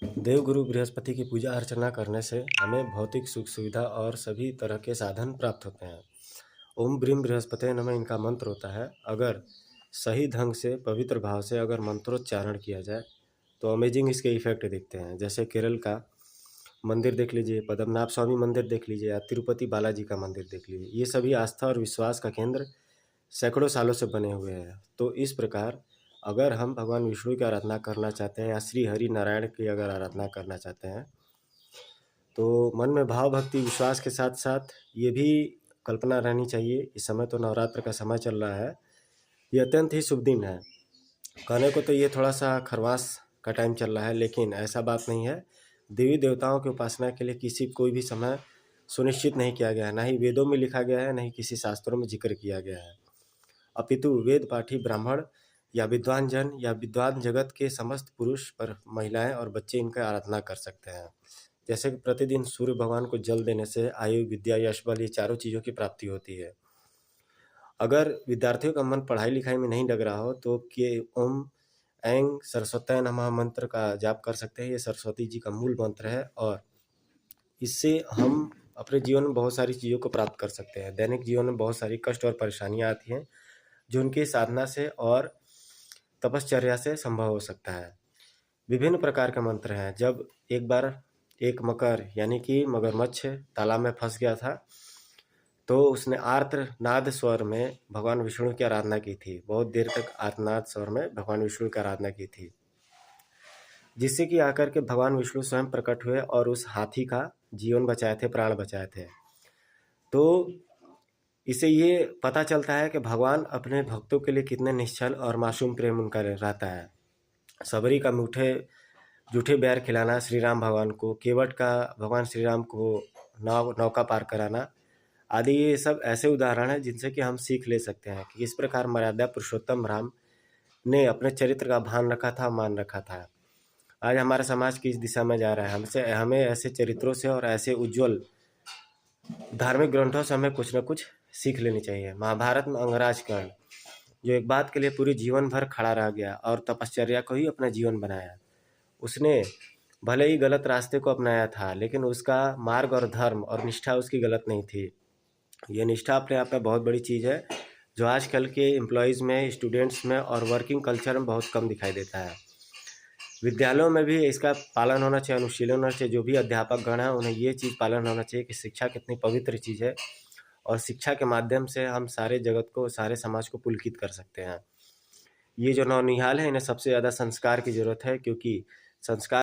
देवगुरु बृहस्पति की पूजा अर्चना करने से हमें भौतिक सुख सुविधा और सभी तरह के साधन प्राप्त होते हैं। ओम ब्रीम बृहस्पति नमः इनका मंत्र होता है। अगर सही ढंग से पवित्र भाव से अगर मंत्रोच्चारण किया जाए तो अमेजिंग इसके इफेक्ट दिखते हैं। जैसे केरल का मंदिर देख लीजिए, पद्मनाभ स्वामी मंदिर देख लीजिए या तिरुपति बालाजी का मंदिर देख लीजिए, ये सभी आस्था और विश्वास का केंद्र सैकड़ों सालों से बने हुए हैं। तो इस प्रकार अगर हम भगवान विष्णु की आराधना करना चाहते हैं या श्री हरि नारायण की अगर आराधना करना चाहते हैं तो मन में भाव भक्ति विश्वास के साथ साथ ये भी कल्पना रहनी चाहिए। इस समय तो नवरात्र का समय चल रहा है, ये अत्यंत ही शुभ दिन है। कहने को तो ये थोड़ा सा खरवास का टाइम चल रहा है, लेकिन ऐसा बात नहीं है। देवी देवताओं की उपासना के लिए कोई भी समय सुनिश्चित नहीं किया गया है, ना ही वेदों में लिखा गया है, ना ही किसी शास्त्रों में जिक्र किया गया है। अपितु वेद पाठी ब्राह्मण या विद्वान जन या विद्वान जगत के समस्त पुरुष पर महिलाएं और बच्चे इनका आराधना कर सकते हैं। जैसे कि प्रतिदिन सूर्य भगवान को जल देने से आयु विद्या यश बल ये चारों चीज़ों की प्राप्ति होती है। अगर विद्यार्थियों का मन पढ़ाई लिखाई में नहीं लग रहा हो तो के ओम ऐं सरस्वत्याय नमः मंत्र का जाप कर सकते हैं। ये सरस्वती जी का मूल मंत्र है और इससे हम अपने जीवन में बहुत सारी चीज़ों को प्राप्त कर सकते हैं। दैनिक जीवन में बहुत सारी कष्ट और परेशानियाँ आती हैं जो उनकी साधना से और तपश्चर्या से संभव हो सकता है। विभिन्न प्रकार के मंत्र हैं। जब एक बार एक मकर यानी कि मगरमच्छ तालाब में फंस गया था तो उसने आर्तनाद स्वर में भगवान विष्णु की आराधना की थी। बहुत देर तक आर्तनाद स्वर में भगवान विष्णु की आराधना की थी, जिससे कि आकर के भगवान विष्णु स्वयं प्रकट हुए और उस हाथी का जीवन बचाए थे, प्राण बचाए थे। तो इससे ये पता चलता है कि भगवान अपने भक्तों के लिए कितने निश्चल और मासूम प्रेम उनका रहता है। सबरी का जूठे बैर खिलाना श्री राम भगवान को, केवट का भगवान श्री राम को नौका पार कराना आदि, ये सब ऐसे उदाहरण हैं जिनसे कि हम सीख ले सकते हैं कि किस प्रकार मर्यादा पुरुषोत्तम राम ने अपने चरित्र का भान रखा था, मान रखा था। आज हमारा समाज किस दिशा में जा रहा है, हमें ऐसे चरित्रों से और ऐसे उज्जवल धार्मिक ग्रंथों से हमें कुछ न कुछ सीख लेनी चाहिए। महाभारत में अंगराज कर्ण जो एक बात के लिए पूरे जीवन भर खड़ा रह गया और तपश्चर्या को ही अपना जीवन बनाया, उसने भले ही गलत रास्ते को अपनाया था लेकिन उसका मार्ग और धर्म और निष्ठा उसकी गलत नहीं थी। ये निष्ठा अपने आप में बहुत बड़ी चीज़ है जो आजकल के एम्प्लॉयज़ में, स्टूडेंट्स में और वर्किंग कल्चर में बहुत कम दिखाई देता है। विद्यालयों में भी इसका पालन होना चाहिए, अनुशीलन होना चाहिए। जो भी अध्यापक गण हैं उन्हें ये चीज़ पालन होना चाहिए कि शिक्षा कितनी पवित्र चीज़ है और शिक्षा के माध्यम से हम सारे जगत को, सारे समाज को पुलकित कर सकते हैं। ये जो नौनिहाल है इन्हें सबसे ज़्यादा संस्कार की ज़रूरत है, क्योंकि संस्कार